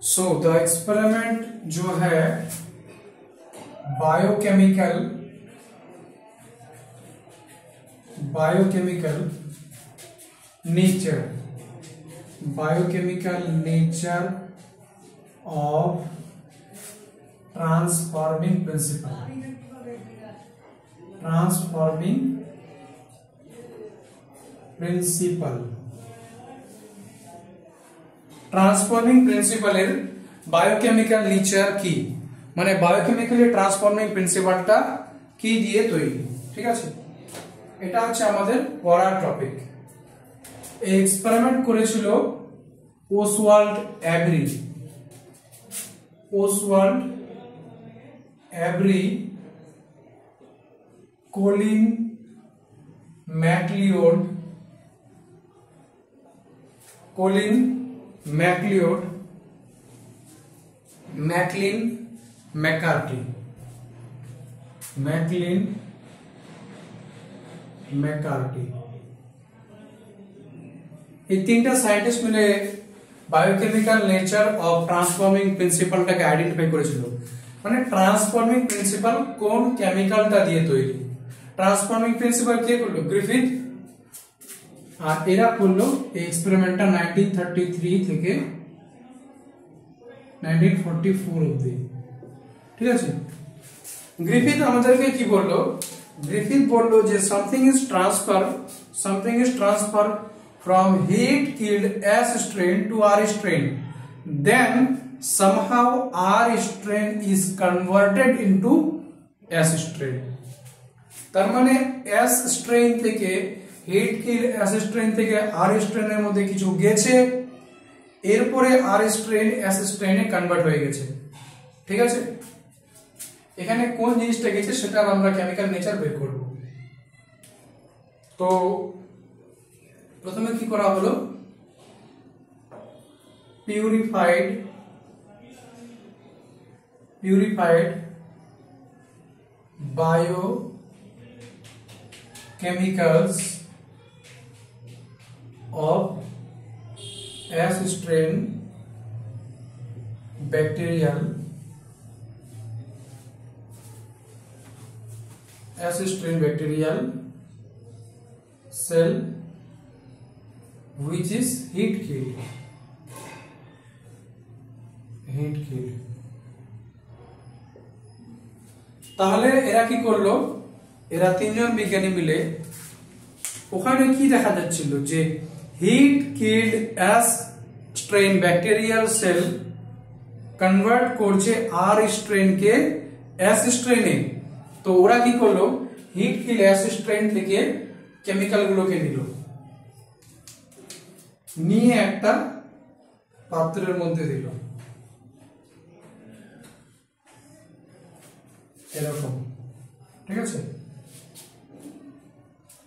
So the experiment जो है biochemical nature of transforming principle transforming principle biochemical nature की মানে বায়োকেমিক্যালি ট্রান্সফর্মিং প্রিন্সিপালটা কি দিয়ে তৈরি। ঠিক আছে, এটা হচ্ছে আমাদের পড়ার টপিক। এই এক্সপেরিমেন্ট করেছিল Oswald Avery, Colin MacLeod, Maclyn McCarty. এই তিনটা সায়েন্টিস্ট মিলে বায়োকেমিক্যাল নেচার অফ ট্রান্সফর্মিং প্রিন্সিপালটাকে আইডেন্টিফাই করেছিল। মানে ট্রান্সফর্মিং প্রিন্সিপাল কোন কেমিক্যালটা দিয়ে তৈরি। ট্রান্সফর্মিং প্রিন্সিপাল কে করলো? গ্রিফিথ। আর এরা করলো এই এক্সপেরিমেন্টটা 1933 থেকে 1944 অবধি। ঠিক আছে, গ্রিফিথ আমাদেরকে কি বললো? গ্রিফিথ বললো যে something is transfer from heat killed S strain to R strain, then somehow R strain is converted into S strain। তার মানে S strain থেকে হিট কিল S strain থেকে R strain এর মধ্যে কিছু গেছে, এরপরে R strain S strain এ convert হয়ে গেছে। ঠিক আছে, এখানে কোন জিনিসটা গেছে সেটা আমরা কেমিক্যাল নেচার বের করব। তো প্রথমে কি করা হলো? Purified biochemicals of S strain bacterial cell which is heat killed। তাহলে এরা কি করলো? এরা তিনজন বিজ্ঞানী মিলে ওখানে কি দেখা যাচ্ছিল যে heat killed S strain bacterial cell convert করছে R strain কে S strain এ। তো ওরা কি করলো? হিট কিল S strain থেকে কেমিক্যাল গুলোকে নিয়ে একটা পাত্রের মধ্যে দিল, এরকম। ঠিক আছে,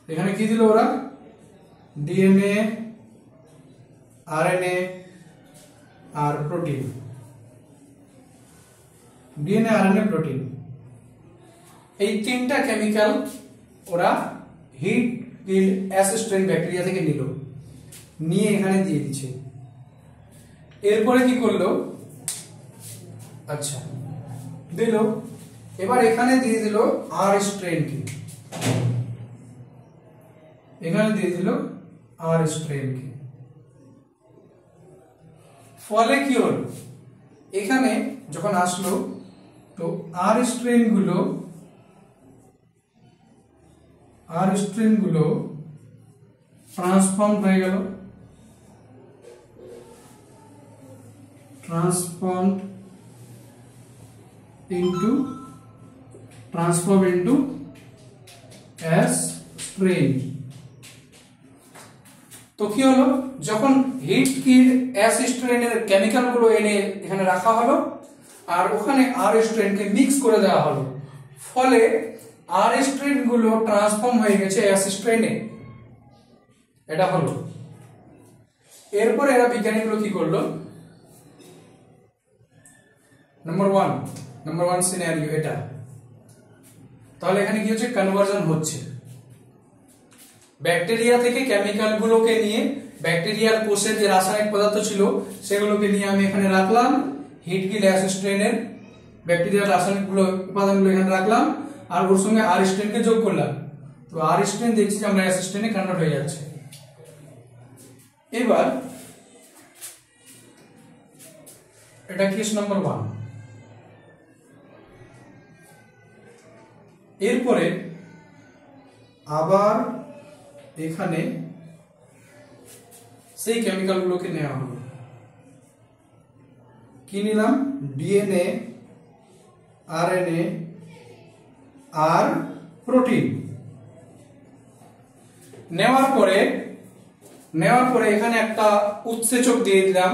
এখানে কি দিল ওরা? ডিএনএ, আরএনএ আর প্রোটিন। ডিএনএ, আরএনএ, প্রোটিন, এই তিনটা কেমিক্যাল ওরা heat killed S strain bacteria থেকে নিয়ে এখানে দিয়ে দিচ্ছে। এরপরে কি করলো? আচ্ছা, দিল। এবার এখানে দিয়ে দিল R strain কে, ফলে কি হলো? এখানে যখন আসলো তো R strain গুলো ট্রান্সফর্ম হয়ে গেল, transform into S strain। তো কি হলো? যখন হিট কিল্ড S strain এর কেমিক্যাল গুলো এনে এখানে রাখা হলো আর ওখানে R strain কে মিক্স করে দেওয়া হলো, ফলে R strain গুলো ট্রান্সফর্ম হয়ে গেছে S strain এ। এটা হলো। এরপর এরা বিজ্ঞানীগুলো কি করলো? নাম্বার ওয়ান সিনারিও এটা। তাহলে এখানে কি হচ্ছে? কনভার্জন হচ্ছে। ব্যাকটেরিয়া থেকে কেমিক্যাল গুলোকে নিয়ে ব্যাকটেরিয়ার কোষের যে রাসায়নিক পদার্থ ছিল সেগুলোকে নিয়ে আমি এখানে রাখলাম, হিট কিল অ্যাসিস্ট্রেনের ব্যাকটেরিয়ার রাসায়নিক উপাদানগুলো এখানে রাখলাম, আর ওর সঙ্গে আর স্ট্রেনকে যোগ করলাম। তো আর স্ট্রেন দেখছি যে আমরা অ্যাসিস্ট্রেনে কনভার্ট হয়ে যাচ্ছে। এবার এটা কেস নাম্বার 1। এরপরে আবার এখানে সেই কেমিক্যালগুলোকে নেওয়া হলো। কি নিলাম? ডিএনএ, আরএনএ আর প্রোটিন। নেওয়ার পরে এখানে একটা উৎসেচক দিয়ে দিলাম,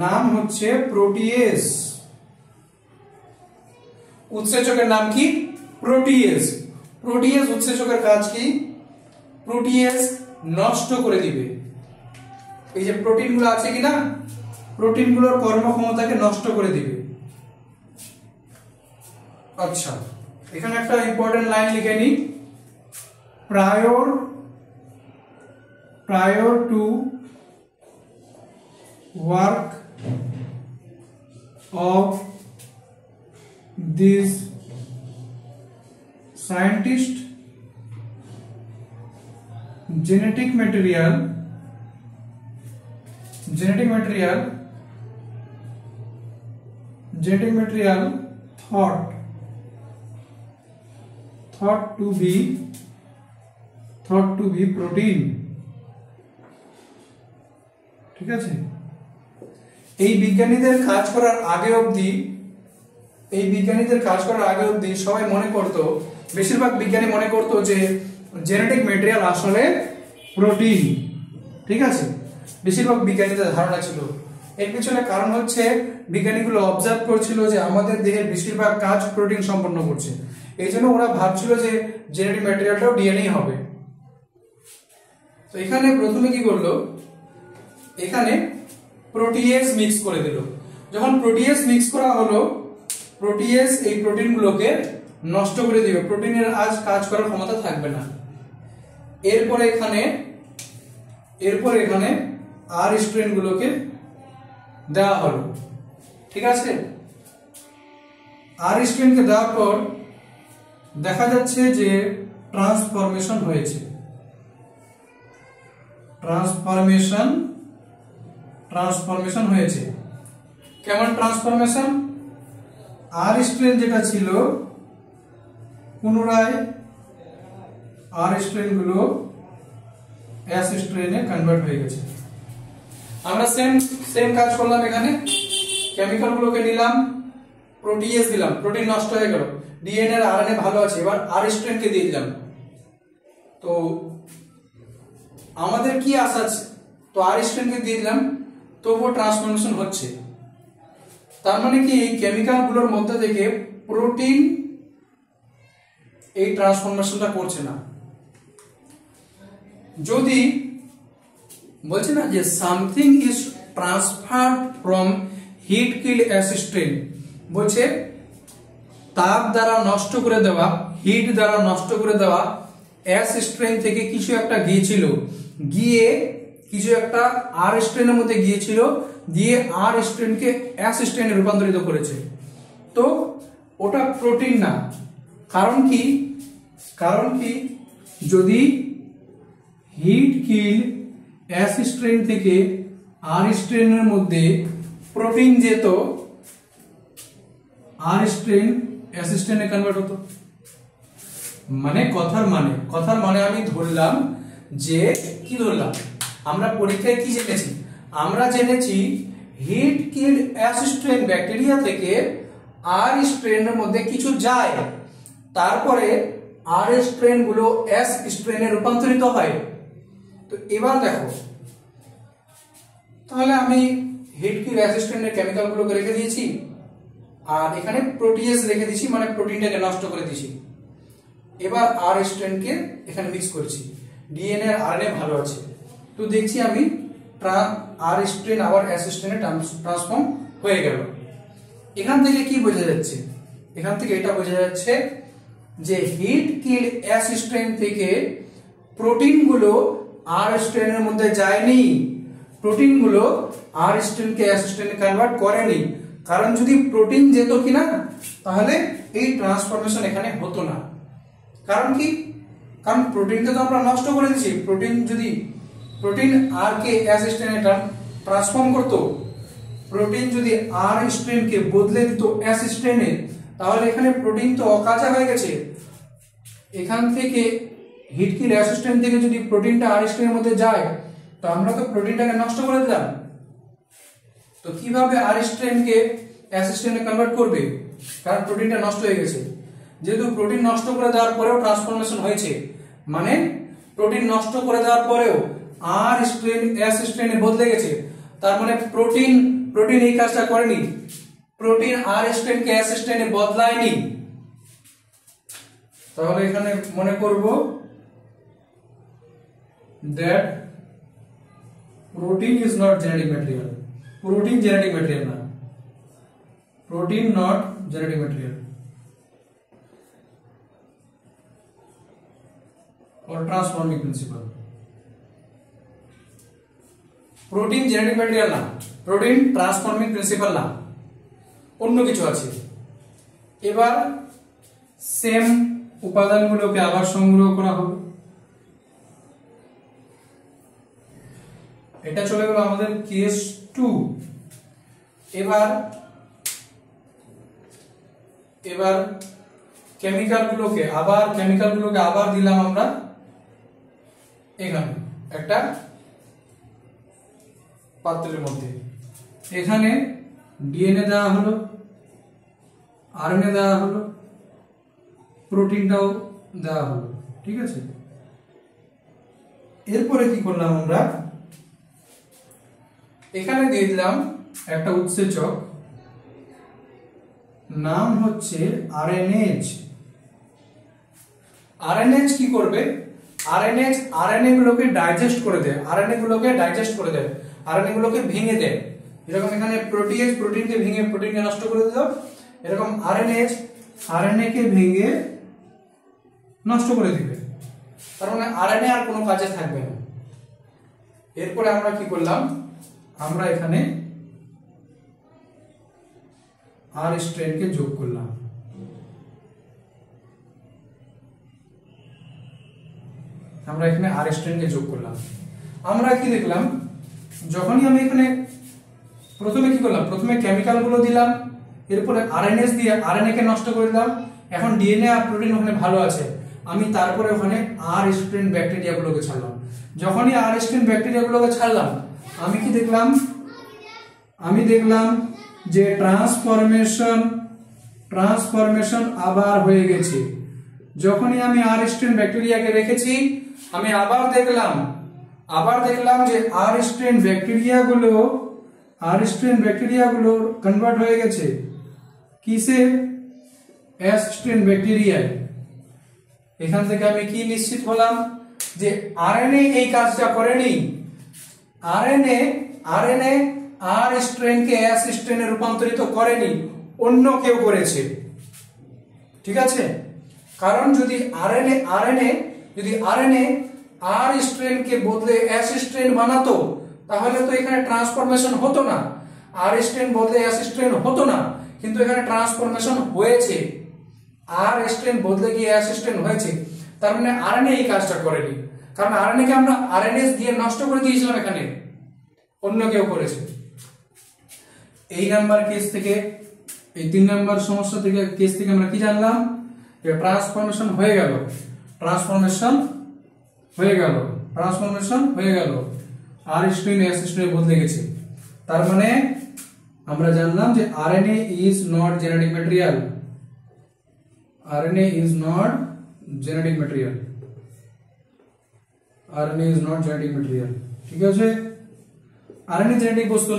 নাম হচ্ছে প্রোটিয়েজ। উৎসেচকের নাম কি? প্রোটিয়েজ। প্রোটিয়েজ উৎসেচকের কাজ কি? প্রোটিয়েজ নষ্ট করে দিবে। এই যে প্রোটিনগুলো আছে কিনা, প্রোটিনগুলোর কর্মক্ষমতাকে নষ্ট করে দিবে। আচ্ছা, এখানে একটা ইম্পর্টেন্ট লাইন লিখে নি, prior to work of this scientist, genetic material thought to be protein। ঠিক আছে, এই বিজ্ঞানীদের কাজ করার আগে অবধি সবাই মনে করতো, বেশিরভাগ বিজ্ঞানী মনে করতো যে জেনেটিক ম্যাটেরিয়াল আসলে প্রোটিন। ঠিক আছে, বেশিরভাগ বিজ্ঞানীদের ধারণা ছিল। এর পিছনে কারণ হচ্ছে বিজ্ঞানীগুলো অবজার্ভ করছিল যে আমাদের দেহের বেশিরভাগ কাজ প্রোটিন সম্পন্ন করছে, এই জন্য ওরা ভাবছিল যে জেনেটিক ম্যাটেরিয়ালটাও ডিএনএ হবে। তো এখানে প্রথমে কি করলো, এখানে প্রোটিয়েজ মিক্স করে দিল। যখন প্রোটিয়েজ মিক্স করা হলো, প্রোটিয়েজ এই প্রোটিনগুলোকে নষ্ট করে দিবে, প্রোটিনের আজ কাজ করার ক্ষমতা থাকবে না। এরপরে এখানে আর স্ট্রেনগুলোকে দেওয়া হলো। ঠিক আছে, আর স্ট্রেনকে দেওয়ার পর দেখা যাচ্ছে যে ট্রান্সফরমেশন হয়েছে। ট্রান্সফরমেশন হয়েছে। কেমন ট্রান্সফরমেশন? আর স্ট্রেন যেটা ছিল পুনরায় আর স্ট্রেনগুলো এস স্ট্রেনে কনভার্ট হয়ে গেছে। আমরা সেম কাজ করলাম। এখানে কেমিক্যালগুলোকে নিলাম, প্রোটিয়েজ দিলাম, প্রোটিন নষ্ট হয়ে গেল, ডিএনএ আর আরএনএ ভালো আছে, এবার আর স্ট্রেনকে দিয়ে দিলাম। তো আমাদের কি আশা আছে? তো আর স্ট্রেনকে দিয়ে দিলাম, তবুও ট্রান্সফরমেশন হচ্ছে। তার মানে কি এই কেমিক্যালগুলোর মধ্যে থেকে প্রোটিন এই ট্রান্সফরমেশনটা করছে না। যদি বলছে না যে something is transferred from heat kill S strain, বলছে তাপ দ্বারা নষ্ট করে দেওয়া, হিট দ্বারা নষ্ট করে দেওয়া এস স্ট্রেন থেকে কিছু একটা গিয়ে কিছু একটা আর স্ট্রেনের মধ্যে গিয়েছিল, দিয়ে আর স্ট্রেনকে এস স্ট্রেনে রূপান্তরিত করেছে। তো ওটা প্রোটিন না। কারণ কি যদি হিট কিল এস স্ট্রেন থেকে আর স্ট্রেনের মধ্যে প্রোটিন যেত, আর স্ট্রেন এস স্ট্রেনে কনভার্ট হতো। কথার মানে আমি ধরলাম যে কি ধরলাম, আমরা পরীক্ষায় কি জেনেছি? আমরা জেনেছি heat killed S strain bacteria থেকে আর স্ট্রেনের মধ্যে কিছু যায়, তারপরে আর স্ট্রেন গুলো এস স্ট্রেনে রূপান্তরিত হয়। তো এবার দেখো, তাহলে আমি হিট কিল্ড এস স্ট্রেনের কেমিক্যাল গুলোকে রেখে দিয়েছি, আর এখানে প্রোটিয়েজ রেখে দিয়েছি, মানে প্রোটিনটাকে নষ্ট করে দিয়েছি। এবার আর স্ট্রেনকে এখানে মিক্স করেছি, ডিএনএ আর আরএনএ ভালো আছে। তো দেখছি আমি আর স্ট্রেন আবার এস স্ট্রেনে ট্রান্সফর্ম হয়ে গেল। এখান থেকে কি বোঝা যাচ্ছে? এখান থেকে এটা বোঝা যাচ্ছে যে হিট কিল এস স্ট্রেন থেকে প্রোটিনগুলো আর স্ট্রেনের মধ্যে যায়নি, প্রোটিনগুলো আর স্ট্রেনকে এস স্ট্রেনে কনভার্ট করেনি। কারণ যদি প্রোটিন যেত কিনা তাহলে এই ট্রান্সফরমেশন এখানে হতো না। কারণ কি? কারণ প্রোটিনকে তো আমরা নষ্ট করে দিয়েছি। প্রোটিন আর কে এস স্ট্রেনে ট্রান্সফর্ম করতো, প্রোটিন যদি আর স্ট্রেনকে বদলে দিত এস স্ট্রেনে, তাহলে এখানে প্রোটিন তো অকাজা হয়ে গেছে। এখান থেকে হিট কিল এস স্ট্রেন থেকে যদি প্রোটিনটা আর স্ট্রেনের মধ্যে যায়, তো আমরা তো প্রোটিনটাকে নষ্ট করে দিলাম। তো কিভাবে আর স্ট্রেনকে এস স্ট্রেনে কনভার্ট করবে? কারণ প্রোটিনটা নষ্ট হয়ে গেছে। যেহেতু প্রোটিন নষ্ট করে দেওয়ার পরেও ট্রান্সফরমেশন হয়েছে, মানে প্রোটিন নষ্ট করে দেওয়ার পরেও আর স্ট্রেন এস স্ট্রেনে বদলে গেছে, তার মানে প্রোটিন এই কাজটা করেনি, প্রোটিন আর স্ট্রেনকে এস স্ট্রেনে বদলায়নি। তাহলে এখানে মনে করব that protein is not genetic material, protein genetic material না, protein not genetic material or transforming principle। Protein genetic material না, প্রোটিন ট্রান্সফর্মিং প্রিন্সিপাল না, অন্য কিছু আছে। এবার সেম উপাদানগুলোকে আবার সংগ্রহ করা হবে। এটা চলে গেল আমাদের কেস 2। এবার কেমিক্যালগুলোকে আবার দিলাম আমরা এখানে একটা পাত্রের মধ্যে। এখানে ডিএনএ দেওয়া হলো, আরএনএ দেওয়া হলো, প্রোটিনটাও দেওয়া হলো, ঠিক আছে। এরপরে কি করলাম আমরা, এখানে দিয়ে দিলাম একটা উৎসেচক, নাম হচ্ছে আরএনএজ। আরএনএজ কি করবে? আরএনএ গুলোকে ডাইজেস্ট করে দেয়, আরএনএ গুলোকে ভেঙে দেয়। যেরকম এখানে প্রোটিয়েজ প্রোটিনকে ভেঙে প্রোটিনকে নষ্ট করে দিল, এরকম আরএনএ কে ভেঙে নষ্ট করে দিবে। তার মানে আরএনএ আর কোনো কাজে থাকবে না। এরপরে আমরা কি করলাম, আমরা এখানে আর স্ট্রেনকে যোগ করলাম। আমরা কি দেখলাম, যখনই আমি এখানে প্রথমে কি করলাম, প্রথমে কেমিক্যাল গুলো দিলাম, এরপরে আরএনএস দিয়ে আরএনএ কে নষ্ট করে দিলাম। এখন ডিএনএ আর প্রোটিন ওখানে ভালো আছে, আমি তারপরে ওখানে আর স্ট্রেন ব্যাকটেরিয়া গুলোকে ছাড়লাম। যখনই আর স্ট্রেন ব্যাকটেরিয়া গুলোকে ছাড়লাম, আমি কি দেখলাম, আমি দেখলাম যে ট্রান্সফরমেশন আবার হয়ে গেছে। যখনই আমি আর স্ট্রেন ব্যাকটেরিয়াকে রেখেছি, আমি আবার দেখলাম যে আর স্ট্রেন ব্যাকটেরিয়াগুলো কনভার্ট হয়ে গেছে কিসে? এস স্ট্রেন ব্যাকটেরিয়ায়। এখান থেকে আমি কি নিশ্চিত হলাম যে আরএনএ এই কাজটা করেনি। আরএনএ আর স্ট্রেনকে এস স্ট্রেনে রূপান্তরিত করেনি, অন্য কেউ করেছে, ঠিক আছে। কারণ যদি আরএনএ আর স্ট্রেনকে বদলে এস স্ট্রেন বানাতো, তাহলে তো এখানে ট্রান্সফরমেশন হতো না, আর স্ট্রেন বদলে এস স্ট্রেন হতো না। কিন্তু এখানে ট্রান্সফরমেশন হয়েছে, আর স্ট্রেন বদলে গিয়ে এস স্ট্রেন হয়েছে। তার মানে আরএনএ এই কাজটা করেনি, কারণ আরএনএ কে আমরা আরএনএস দিয়ে নষ্ট করে দিয়েছিলাম, এখানে অন্য কেউ করেছে। এই নাম্বার কেস থেকে, এই 3 নাম্বার সমস্যা থেকে কেস থেকে আমরা কি জানলাম, যে ট্রান্সফরমেশন হয়ে গেল, আর স্ট্রেন এস স্ট্রেনে বদলে গেছে। তার মানে আমরা জানলাম যে RNA is not genetic material, ঠিক আছে। আরএনএ জেনেটিক বস্তু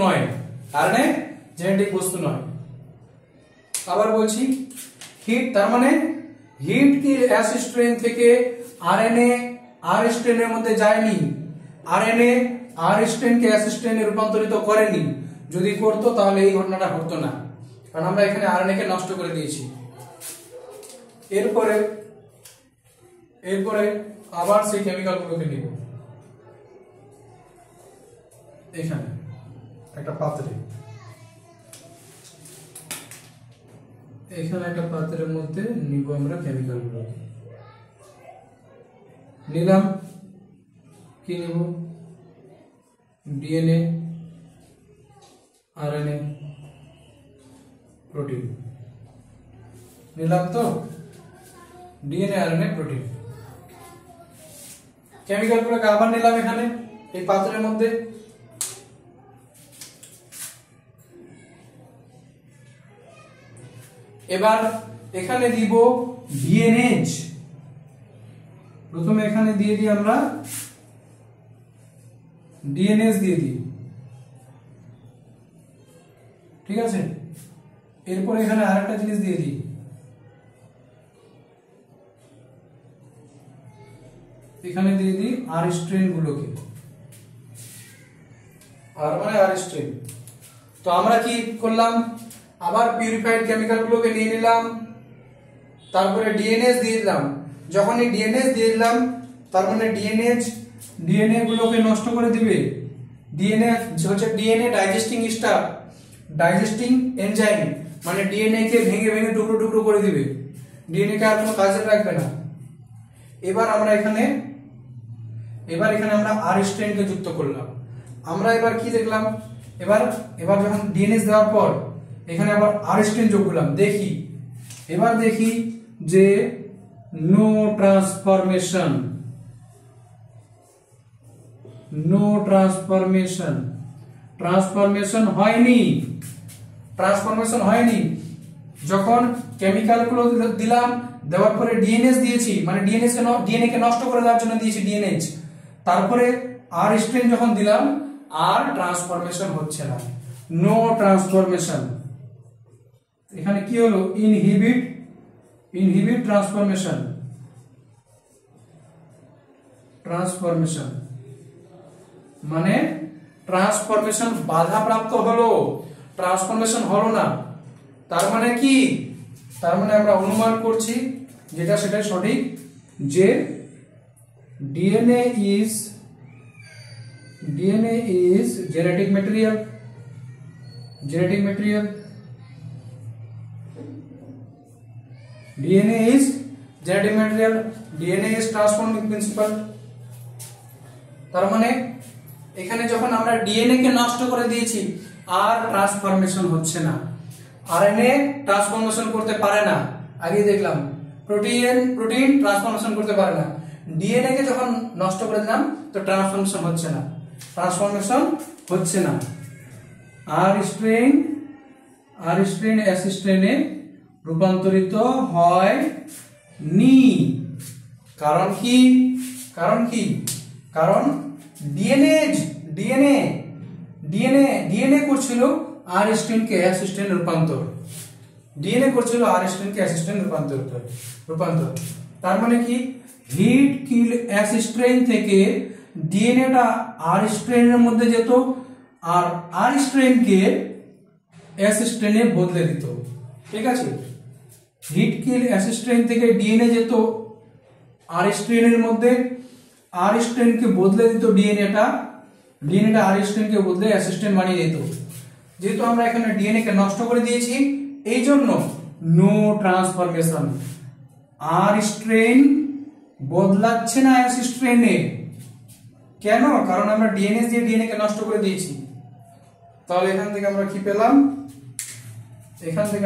নয়, আবার বলছি হিট, তার মানে হিট কি এস স্ট্রেন থেকে আরএনএ আর স্ট্রেনের মধ্যে যায়নি, আরএনএ আর স্ট্রেনকে এস স্ট্রেনে রূপান্তরিত করেনি। যদি করতো তাহলে এই ঘটনাটা ঘটতো না, কারণ আমরা এখানে আরএনএ কে নষ্ট করে দিয়েছি। এরপরে আবার সেই কেমিক্যালগুলোকে নিব, এখানে একটা পাত্রে, এখানে একটা পাত্রের মধ্যে নিব আমরা কেমিক্যালগুলো। নিলাম, কি নিব? ডিএনএ, আরএনএ, প্রোটিন নিলাম। তো ডিএনএ, আরএনএ, প্রোটিন কেমিক্যালগুলোকে আবার নিলাম এখানে এই পাত্রের মধ্যে। এবার এখানে দিব ডিএনএজ। প্রথমে এখানে দিয়ে দিই আমরা ডিএনএজ দিয়ে দিই, ঠিক আছে। এরপর এখানে আরেকটা জিনিস দিয়ে দিই, এখানে দিয়ে দিই আর স্ট্রেন গুলোকে, আর মানে আর স্ট্রেন। তো আমরা কি করলাম, আবার পিউরিফাইড কেমিক্যাল গুলোকে নিয়ে নিলাম, তারপরে ডিএনএস দিয়ে দিলাম। যখন এই ডিএনএস দিয়ে দিলাম, তার মানে ডিএনএ গুলোকে নষ্ট করে দিবে। ডিএনএ হচ্ছে DNA digesting staff, digesting enzyme, মানে ডিএনএ কে ভেঙে ভেঙে টুকরো টুকরো করে দিবে, ডিএনএ কে আর কোনো কাজে রাখবে না। এবার এখানে আমরা আর স্ট্রেন কে যুক্ত করলাম। আমরা এবার কি দেখলাম, এবার যখন ডিএনএস দেওয়ার পর এখানে আবার আর স্ট্রেন যোগ করলাম। এবার দেখি যে নো ট্রান্সফরমেশন, ট্রান্সফরমেশন হয়নি। যখন কেমিক্যাল গুলো দিলাম, দেওয়ার পরে ডিএনএস দিয়েছি, মানে ডিএনএ কে নষ্ট করে দেওয়ার জন্য দিয়েছি ডিএনএচ। তারপরে আর স্ট্রেন যখন দিলাম, আর ট্রান্সফরমেশন হচ্ছে না, নো ট্রান্সফরমেশন। এখানে কি হলো, ইনহিবিট ট্রান্সফরমেশন মানে ট্রান্সফরমেশন বাধাপ্রাপ্ত হলো, ট্রান্সফরমেশন হলো না। তার মানে কি, তার মানে আমরা অনুমান করছি যেটা সেটাই সঠিক, যে DNA is genetic material, DNA is genetic material, DNA is transforming principle। তার মানে এখানে যখন আমরা ডিএনএ কে নষ্ট করে দিয়েছি, আর ট্রান্সফরমেশন হচ্ছে না, আরএনএ ট্রান্সফরমেশন করতে পারে না। আগে দেখলাম প্রোটিন ট্রান্সফরমেশন করতে পারে না। ডিএনএ কে যখন নষ্ট করে দিলাম, তো ট্রান্সফরমেশন হচ্ছে না। আর স্ট্রেন এস স্ট্রেনে রূপান্তরিত হয়নি। কারণ কি, কারণ ডিএনএ করছিল আর স্ট্রেন কে এস স্ট্রেন রূপান্তর, রূপান্তর। তার মানে কি, হিট কিল এস স্ট্রেন থেকে ডিএনএটা আর স্ট্রেনের মধ্যে যেত, আর আর স্ট্রেন কে এস স্ট্রেনে বদলে দিত, ঠিক আছে। হিট কিল এস স্ট্রেন থেকে ডিএনএ যেত আর স্ট্রেনের মধ্যে, আর স্ট্রেন কে বদলে দিত ডিএনএটা আর স্ট্রেন কে বদলে এস স্ট্রেন বানিয়ে দিত। যেহেতু আমরা এখানে ডিএনএ কে নষ্ট করে দিয়েছি, এই জন্য নো ট্রান্সফরমেশন, আর স্ট্রেন বদলাচ্ছে না এস স্ট্রেনে। কেন? কারণ আমরা ডিএনএস দিয়ে ডিএনএ কে নষ্ট করে দিয়েছি। তাহলে এখান থেকে আমরা কি পেলাম,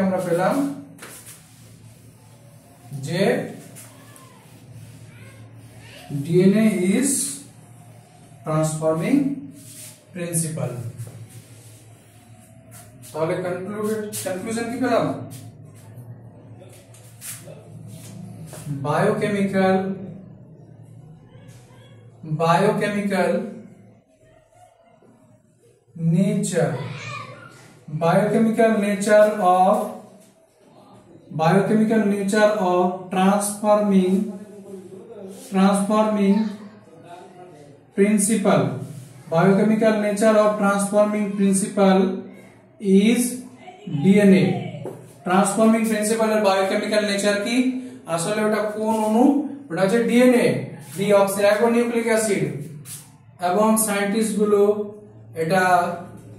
আমরা পেলাম যে ডিএনএ ইজ ট্রান্সফর্মিং প্রিন্সিপাল। তাহলে কনক্লুশন কি পেলাম, biochemical nature of transforming principle, biochemical nature of transforming principle is DNA। Transforming principal এর বায়োকেমিক্যাল নেচার কি, আসলে ওটা কোন অণু ওটা হচ্ছে ডিএনএ, ডিঅক্সিরাইবোনিউক্লিক অ্যাসিড। এবং সায়েন্টিস্ট গুলো এটা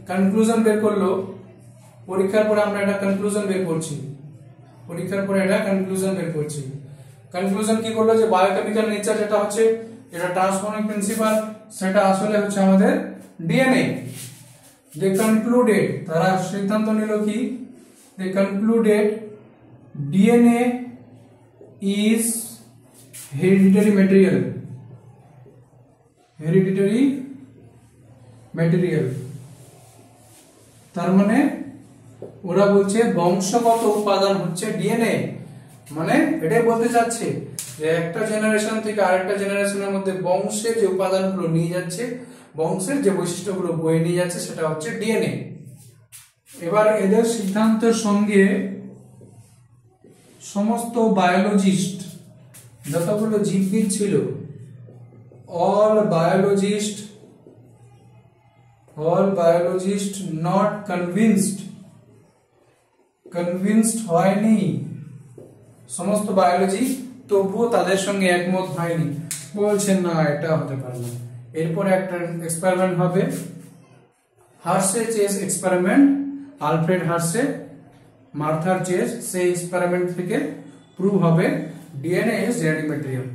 কনক্লুশন বের করলো, পরীক্ষার পরে আমরা এটা কনক্লুশন বের করছি, কনক্লুশন কি করলো যে বায়োকেমিক্যাল নেচার যেটা হচ্ছে, যেটা ট্রান্সফর্মিং প্রিন্সিপাল, সেটা আসলে হচ্ছে আমাদের ডিএনএ। দে কনক্লুডেড, তারা সিদ্ধান্ত নিল কি, they concluded DNA is hereditary material. তার মানে ওরা বলছে বংশগত উপাদান হচ্ছে ডিএনএ। মানে এটাই বলতে চাচ্ছে যে একটা জেনারেশন থেকে আরেকটা জেনারেশনের মধ্যে বংশের যে উপাদানগুলো নিয়ে যাচ্ছে, বংশের যে বৈশিষ্ট্যগুলো বয়ে নিয়ে যাচ্ছে, সেটা হচ্ছে ডিএনএ। এবার এদের সিদ্ধান্তের সঙ্গে সমস্ত বায়োলজিস্ট, যতগুলো জীববিদ ছিল, all biologist not convinced হয়নি, সমস্ত বায়োলজি তবুও তাদের সঙ্গে একমত হয়নি, বলছেন না এটা হতে পারে না। এরপরে একটা এক্সপেরিমেন্ট হবে, হার্সে চেস এক্সপেরিমেন্ট, আলফ্রেড হার্সে, মার্থার চেস, সেই এক্সপেরিমেন্ট থেকে প্রুভ হবে ডিএনএ ইজ জেনেটিক ম্যাটেরিয়াল।